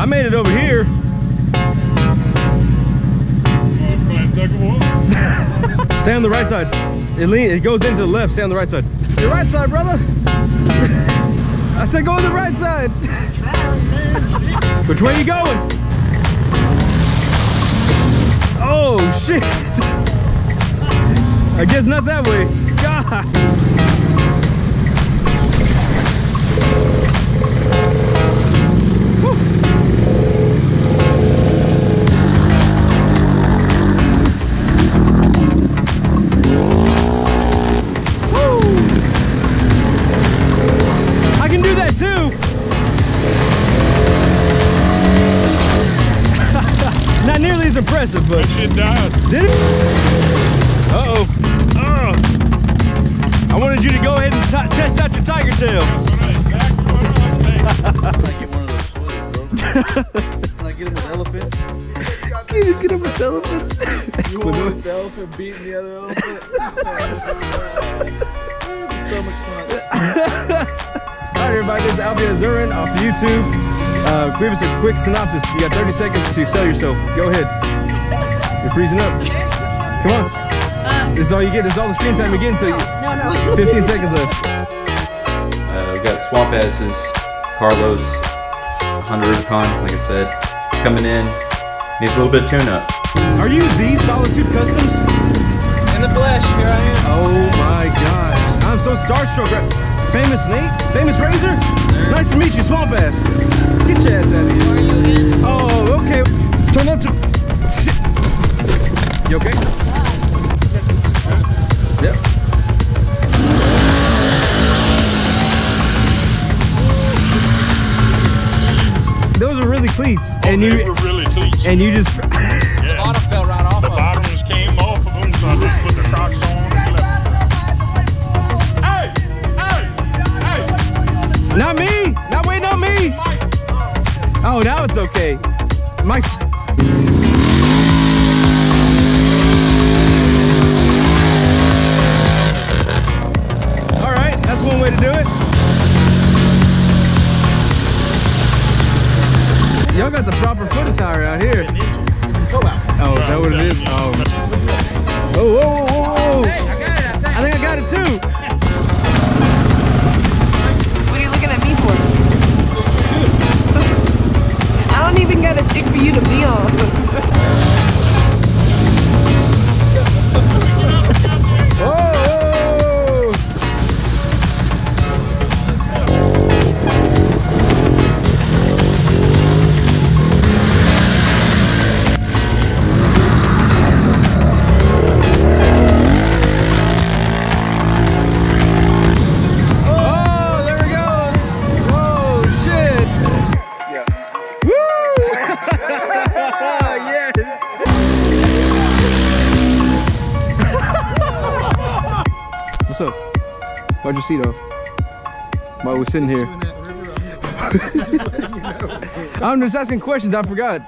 I made it over here. Stay on the right side. It goes into the left. Stay on the right side. Your right side, brother. I said go on the right side. Which way are you going? Oh shit! I guess not that way. God. Not nearly as impressive, but that shit died. Did it? Uh-oh. I wanted you to go ahead and test out your tiger tail. I get one of those sweaters, bro. Can I get him with elephants? Can you get him with elephants? You want with the elephant beating the other elephant? Stomach punch. Alright everybody, this is Alvean Azurin off YouTube. Give us a quick synopsis. You got 30 seconds to sell yourself. Go ahead. You're freezing up. Come on. This is all you get. This is all the screen time you get. So no. 15 seconds left. We got Swamp Asses, Carlos, Hunter Rubicon, like I said, coming in. Needs a little bit of tune-up. Are you the Solitude Customs? In the flesh, here I am. Oh my gosh. I'm so starstruck. Famous Nate? Famous Razor? Nice to meet you, Swamp Ass. Get your ass out of here. Are you in? Oh, okay. Turn up to... Shit. You okay? Yep. Those are really cleats. Oh, they were really cleats. And you just... Yeah. The bottom fell right off. The bottoms came off of them, so I just put the Crocs on and left. Not me! Not waiting on me! Oh, now it's okay. My... Alright, that's one way to do it. Y'all got the proper foot attire out here. Oh, is that what it is? Oh. Oh, whoa, whoa, whoa. Hey, I got it, I think I got it too. I don't even got a stick for you to be on. What's up? Why'd your seat off? While we're sitting here. I'm just asking questions, I forgot.